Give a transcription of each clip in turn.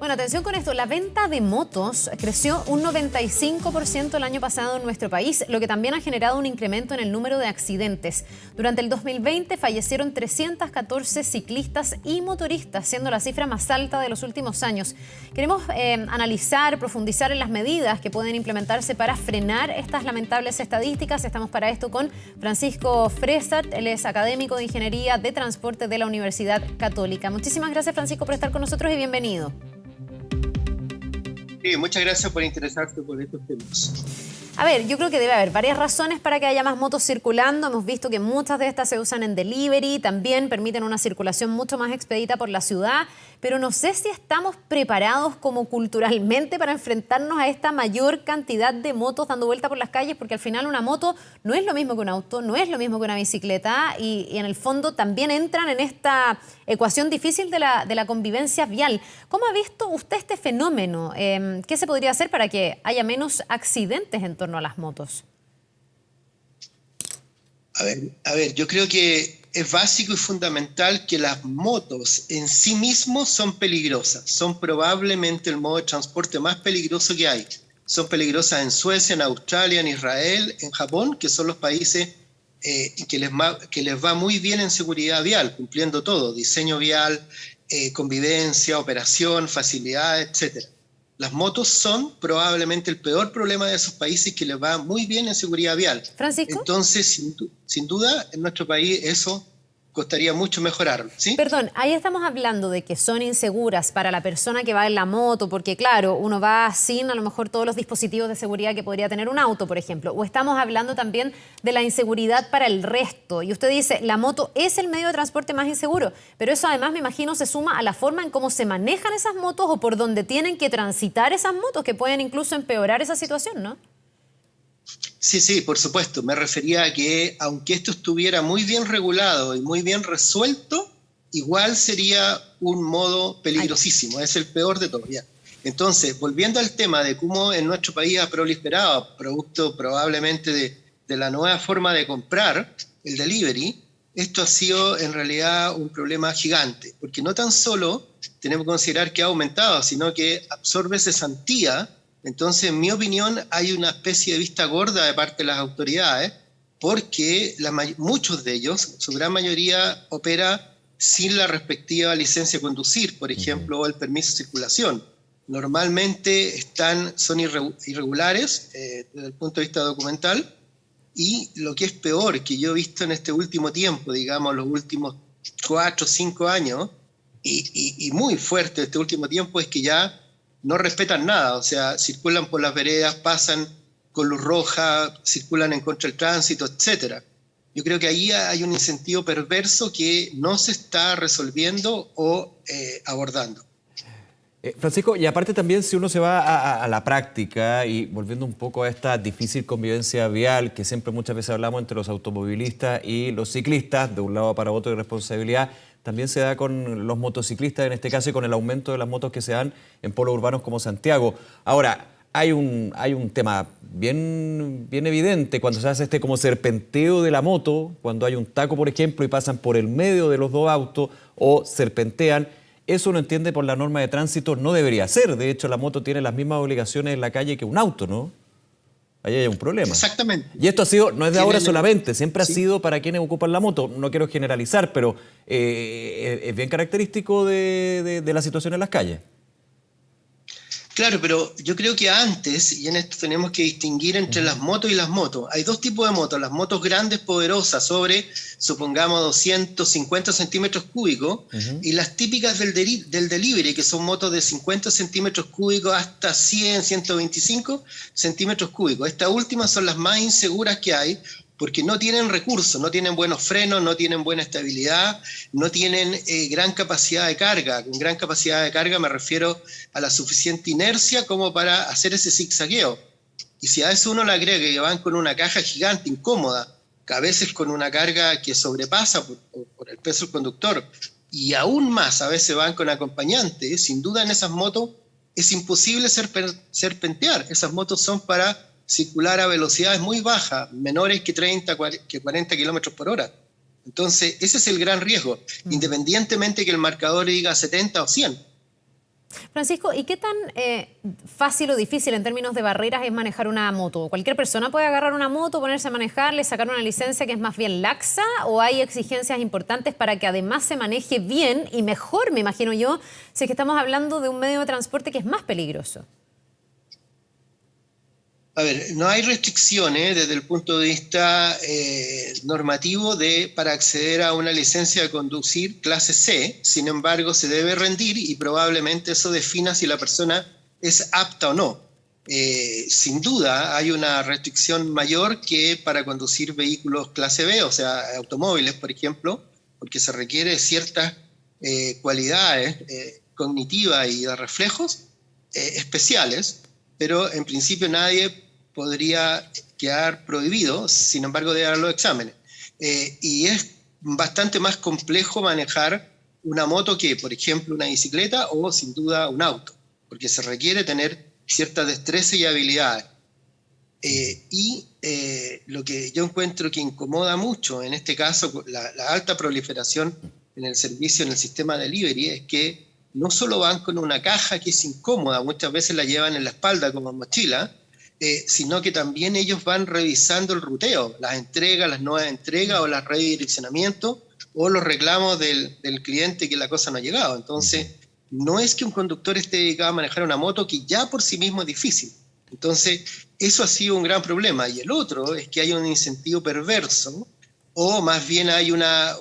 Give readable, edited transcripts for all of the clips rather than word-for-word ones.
Bueno, atención con esto, la venta de motos creció un 95% el año pasado en nuestro país, lo que también ha generado un incremento en el número de accidentes. Durante el 2020 fallecieron 314 ciclistas y motoristas, siendo la cifra más alta de los últimos años. Queremos analizar, profundizar en las medidas que pueden implementarse para frenar estas lamentables estadísticas. Estamos para esto con Francisco Fresart, él es académico de Ingeniería de Transporte de la Universidad Católica. Muchísimas gracias, Francisco, por estar con nosotros y bienvenido. Sí, muchas gracias por interesarse por estos temas. A ver, yo creo que debe haber varias razones para que haya más motos circulando. Hemos visto que muchas de estas se usan en delivery, también permiten una circulación mucho más expedita por la ciudad, pero no sé si estamos preparados como culturalmente para enfrentarnos a esta mayor cantidad de motos dando vuelta por las calles, porque al final una moto no es lo mismo que un auto, no es lo mismo que una bicicleta y en el fondo también entran en esta ecuación difícil de la convivencia vial. ¿Cómo ha visto usted este fenómeno? ¿Qué se podría hacer para que haya menos accidentes en torno a las motos? A ver, yo creo que es básico y fundamental que las motos en sí mismos son peligrosas. Son probablemente el modo de transporte más peligroso que hay. Son peligrosas en Suecia, en Australia, en Israel, en Japón, que son los países que les va muy bien en seguridad vial, cumpliendo todo, diseño vial, convivencia, operación, facilidad, etc. Las motos son probablemente el peor problema de esos países que les va muy bien en seguridad vial. ¿Francisco? Entonces, sin duda, en nuestro país eso costaría mucho mejorarlo, ¿sí? Perdón, ahí estamos hablando de que son inseguras para la persona que va en la moto, porque claro, uno va sin a lo mejor todos los dispositivos de seguridad que podría tener un auto, por ejemplo. O estamos hablando también de la inseguridad para el resto. Y usted dice, la moto es el medio de transporte más inseguro, pero eso además me imagino se suma a la forma en cómo se manejan esas motos o por donde tienen que transitar esas motos, que pueden incluso empeorar esa situación, ¿no? Sí, por supuesto. Me refería a que aunque esto estuviera muy bien regulado y muy bien resuelto, igual sería un modo peligrosísimo. Es el peor de todos. Ya. Entonces, volviendo al tema de cómo en nuestro país ha proliferado, producto probablemente de la nueva forma de comprar, el delivery, esto ha sido en realidad un problema gigante, porque no tan solo tenemos que considerar que ha aumentado, sino que absorbe cesantía. Entonces, en mi opinión, hay una especie de vista gorda de parte de las autoridades, porque muchos de ellos, su gran mayoría, opera sin la respectiva licencia de conducir, por ejemplo, o el permiso de circulación. Normalmente son irregulares desde el punto de vista documental, y lo que es peor, que yo he visto en este último tiempo, digamos, los últimos 4 o 5 años, y muy fuerte este último tiempo, es que ya no respetan nada, o sea, circulan por las veredas, pasan con luz roja, circulan en contra del tránsito, etc. Yo creo que ahí hay un incentivo perverso que no se está resolviendo o abordando. Francisco, y aparte también si uno se va a la práctica y volviendo un poco a esta difícil convivencia vial que siempre muchas veces hablamos entre los automovilistas y los ciclistas, de un lado para otro de responsabilidad, también se da con los motociclistas, en este caso, y con el aumento de las motos que se dan en polos urbanos como Santiago. Ahora, hay un tema bien evidente cuando se hace este como serpenteo de la moto, cuando hay un taco, por ejemplo, y pasan por el medio de los dos autos o serpentean. Eso uno entiende por la norma de tránsito, no debería ser. De hecho, la moto tiene las mismas obligaciones en la calle que un auto, ¿no? Ahí hay un problema. Exactamente. Y esto ha sido, no es de ahora solamente, siempre ha sido para quienes ocupan la moto. No quiero generalizar, pero es bien característico de la situación en las calles. Claro, pero yo creo que antes, y en esto tenemos que distinguir entre las motos y las motos. Hay dos tipos de motos, las motos grandes, poderosas, sobre, supongamos, 250 centímetros cúbicos, y las típicas del delivery, que son motos de 50 centímetros cúbicos hasta 100, 125 centímetros cúbicos. Estas últimas son las más inseguras que hay, porque no tienen recursos, no tienen buenos frenos, no tienen buena estabilidad, no tienen gran capacidad de carga. Con gran capacidad de carga me refiero a la suficiente inercia como para hacer ese zigzagueo. Y si a eso uno le agrega que van con una caja gigante, incómoda, que a veces con una carga que sobrepasa por el peso del conductor, y aún más a veces van con acompañante, sin duda en esas motos es imposible serpentear. Esas motos son para circular a velocidades muy bajas, menores que 30, que 40 kilómetros por hora. Entonces, ese es el gran riesgo, independientemente que el marcador diga 70 o 100. Francisco, ¿y qué tan fácil o difícil en términos de barreras es manejar una moto? ¿Cualquier persona puede agarrar una moto, ponerse a manejarle, sacar una licencia que es más bien laxa? ¿O hay exigencias importantes para que además se maneje bien y mejor, me imagino yo, si es que estamos hablando de un medio de transporte que es más peligroso? A ver, no hay restricciones desde el punto de vista normativo para acceder a una licencia de conducir clase C. Sin embargo, se debe rendir y probablemente eso defina si la persona es apta o no. Sin duda, hay una restricción mayor que para conducir vehículos clase B, o sea, automóviles, por ejemplo, porque se requiere ciertas cualidades cognitivas y de reflejos especiales, pero en principio nadie podría quedar prohibido, sin embargo debe dar los exámenes. Y es bastante más complejo manejar una moto que, por ejemplo, una bicicleta o sin duda un auto, porque se requiere tener cierta destreza y habilidades. Lo que yo encuentro que incomoda mucho, en este caso, la alta proliferación en el servicio, en el sistema de delivery, es que no solo van con una caja que es incómoda, muchas veces la llevan en la espalda como mochila, sino que también ellos van revisando el ruteo, las entregas, las nuevas entregas o las redireccionamientos o los reclamos del cliente que la cosa no ha llegado. Entonces, no es que un conductor esté dedicado a manejar una moto que ya por sí mismo es difícil. Entonces, eso ha sido un gran problema. Y el otro es que hay un incentivo perverso, o más bien hay una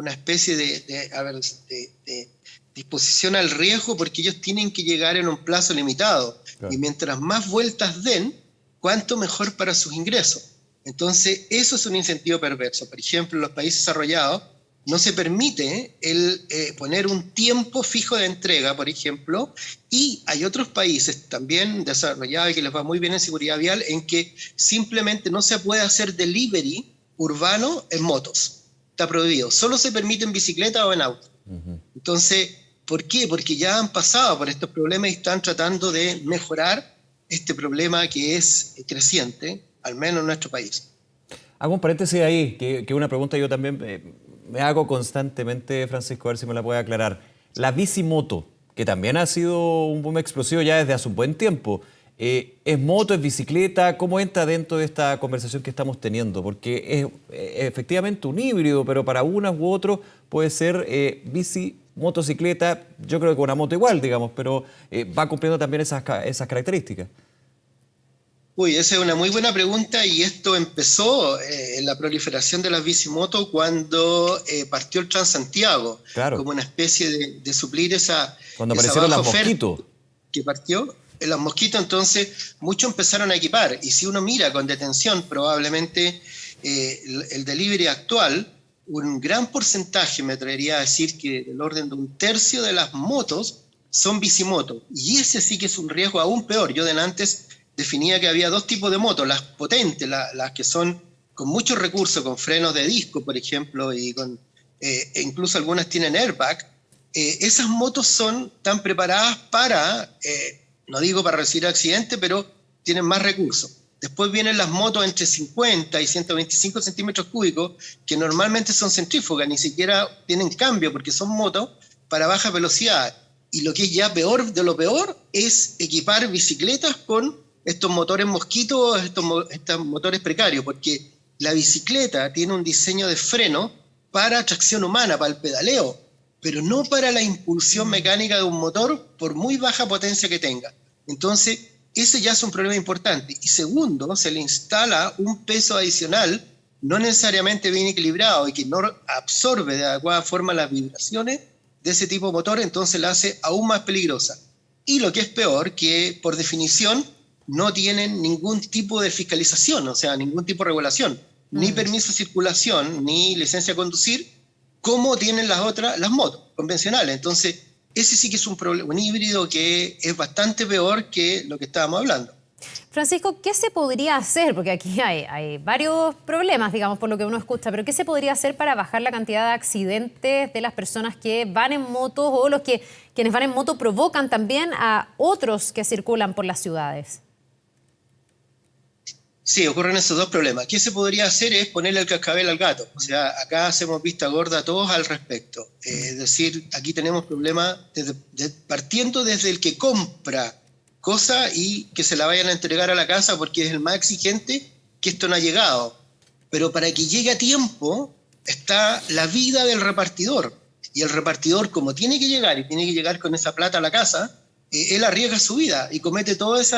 especie de disposición al riesgo porque ellos tienen que llegar en un plazo limitado. Claro. Y mientras más vueltas den, cuánto mejor para sus ingresos. Entonces, eso es un incentivo perverso. Por ejemplo, en los países desarrollados no se permite poner un tiempo fijo de entrega, por ejemplo, y hay otros países también desarrollados y que les va muy bien en seguridad vial en que simplemente no se puede hacer delivery urbano en motos. Está prohibido. Solo se permite en bicicleta o en auto. Entonces, ¿por qué? Porque ya han pasado por estos problemas y están tratando de mejorar este problema que es creciente, al menos en nuestro país. Hago un paréntesis ahí, que una pregunta yo también me hago constantemente, Francisco, a ver si me la puede aclarar. La bicimoto, que también ha sido un boom explosivo ya desde hace un buen tiempo, ¿es moto, es bicicleta? ¿Cómo entra dentro de esta conversación que estamos teniendo? Porque es efectivamente un híbrido, pero para unos u otros puede ser bici, motocicleta, yo creo que una moto igual, digamos, pero va cumpliendo también esas características. Uy, esa es una muy buena pregunta y esto empezó en la proliferación de las bicimotos cuando partió el Transantiago, claro, como una especie de suplir esa cuando aparecieron las oferta Mosquito que partió. En las Mosquito, entonces, muchos empezaron a equipar. Y si uno mira con detención, probablemente el delivery actual, un gran porcentaje, me atrevería a decir que del orden de 1/3 de las motos son bicimotos. Y ese sí que es un riesgo aún peor. Yo antes definía que había dos tipos de motos, las potentes, las que son con muchos recursos, con frenos de disco, por ejemplo, y e incluso algunas tienen airbag. Esas motos están preparadas para, no digo para recibir accidentes, pero tienen más recursos. Después vienen las motos entre 50 y 125 centímetros cúbicos, que normalmente son centrífugas, ni siquiera tienen cambio, porque son motos para baja velocidad. Y lo que es ya peor de lo peor es equipar bicicletas con estos motores Mosquito, estos motores precarios, porque la bicicleta tiene un diseño de freno para tracción humana, para el pedaleo, pero no para la impulsión mecánica de un motor, por muy baja potencia que tenga. Entonces, ese ya es un problema importante. Y segundo, se le instala un peso adicional, no necesariamente bien equilibrado y que no absorbe de adecuada forma las vibraciones de ese tipo de motor, entonces la hace aún más peligrosa. Y lo que es peor, que por definición no tienen ningún tipo de fiscalización, o sea, ningún tipo de regulación, ni permiso de circulación, ni licencia de conducir, como tienen las motos convencionales. Entonces, ese sí que es un híbrido que es bastante peor que lo que estábamos hablando. Francisco, ¿qué se podría hacer? Porque aquí hay varios problemas, digamos, por lo que uno escucha, pero ¿qué se podría hacer para bajar la cantidad de accidentes de las personas que van en motos o quienes van en moto provocan también a otros que circulan por las ciudades? Sí, ocurren esos dos problemas. ¿Qué se podría hacer? Es ponerle el cascabel al gato. O sea, acá hacemos vista gorda todos al respecto. Es decir, aquí tenemos problemas partiendo desde el que compra cosas y que se la vayan a entregar a la casa porque es el más exigente, que esto no ha llegado. Pero para que llegue a tiempo está la vida del repartidor. Y el repartidor, como tiene que llegar y tiene que llegar con esa plata a la casa, él arriesga su vida y comete todas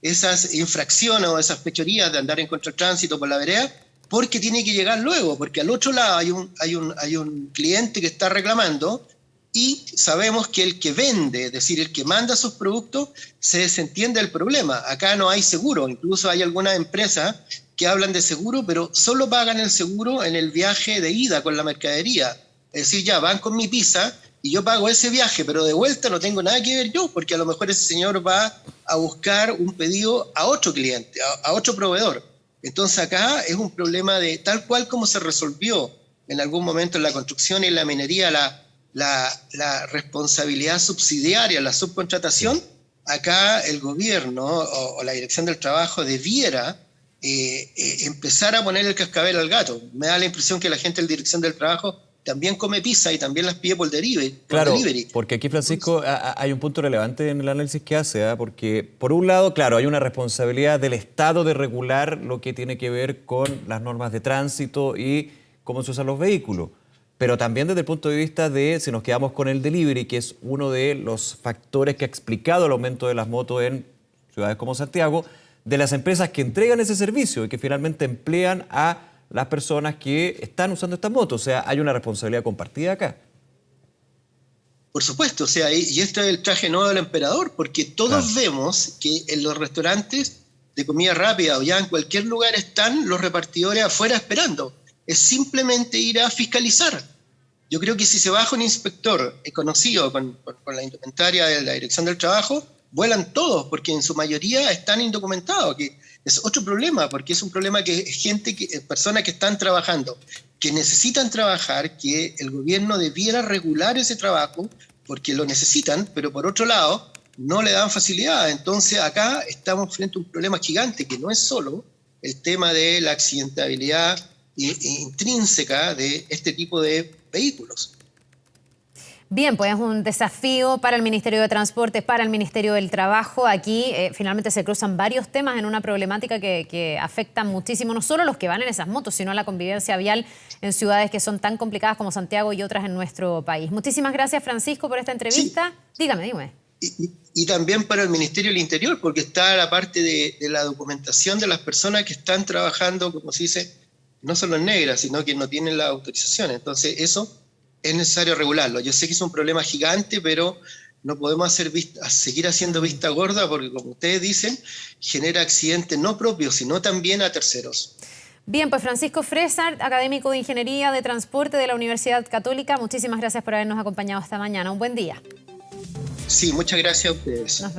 esas infracciones o esas fechorías de andar en contratránsito por la vereda, porque tiene que llegar luego, porque al otro lado hay un cliente que está reclamando y sabemos que el que vende, es decir, el que manda sus productos, se desentiende del problema. Acá no hay seguro, incluso hay algunas empresas que hablan de seguro, pero solo pagan el seguro en el viaje de ida con la mercadería. Es decir, ya van con mi pizza y yo pago ese viaje, pero de vuelta no tengo nada que ver yo, porque a lo mejor ese señor va a buscar un pedido a otro cliente, a otro proveedor. Entonces acá es un problema de tal cual como se resolvió en algún momento en la construcción y en la minería la responsabilidad subsidiaria, la subcontratación. Acá el gobierno o la Dirección del Trabajo debiera empezar a poner el cascabel al gato. Me da la impresión que la gente de la Dirección del Trabajo también come pizza y también las pide por delivery. Claro, porque aquí, Francisco, hay un punto relevante en el análisis que hace, porque por un lado, claro, hay una responsabilidad del Estado de regular lo que tiene que ver con las normas de tránsito y cómo se usan los vehículos, pero también desde el punto de vista de, si nos quedamos con el delivery, que es uno de los factores que ha explicado el aumento de las motos en ciudades como Santiago, de las empresas que entregan ese servicio y que finalmente emplean a las personas que están usando estas motos. O sea, hay una responsabilidad compartida acá. Por supuesto, o sea, y esto es el traje nuevo del emperador, porque todos vemos que en los restaurantes de comida rápida o ya en cualquier lugar están los repartidores afuera esperando. Es simplemente ir a fiscalizar. Yo creo que si se baja un inspector conocido con la indumentaria de la Dirección del Trabajo, vuelan todos, porque en su mayoría están indocumentados, que es otro problema, porque es un problema que es personas que están trabajando, que necesitan trabajar, que el gobierno debiera regular ese trabajo, porque lo necesitan, pero por otro lado, no le dan facilidad. Entonces acá estamos frente a un problema gigante, que no es solo el tema de la accidentabilidad intrínseca de este tipo de vehículos. Bien, pues es un desafío para el Ministerio de Transportes, para el Ministerio del Trabajo. Aquí finalmente se cruzan varios temas en una problemática que afecta muchísimo, no solo a los que van en esas motos, sino a la convivencia vial en ciudades que son tan complicadas como Santiago y otras en nuestro país. Muchísimas gracias, Francisco, por esta entrevista. Sí. Dígame. Y también para el Ministerio del Interior, porque está la parte de la documentación de las personas que están trabajando, como se dice, no solo en negra, sino que no tienen la autorización. Entonces eso es necesario regularlo. Yo sé que es un problema gigante, pero no podemos seguir haciendo vista gorda porque, como ustedes dicen, genera accidentes no propios, sino también a terceros. Bien, pues Francisco Fresart, académico de Ingeniería de Transporte de la Universidad Católica, muchísimas gracias por habernos acompañado esta mañana. Un buen día. Sí, muchas gracias a ustedes.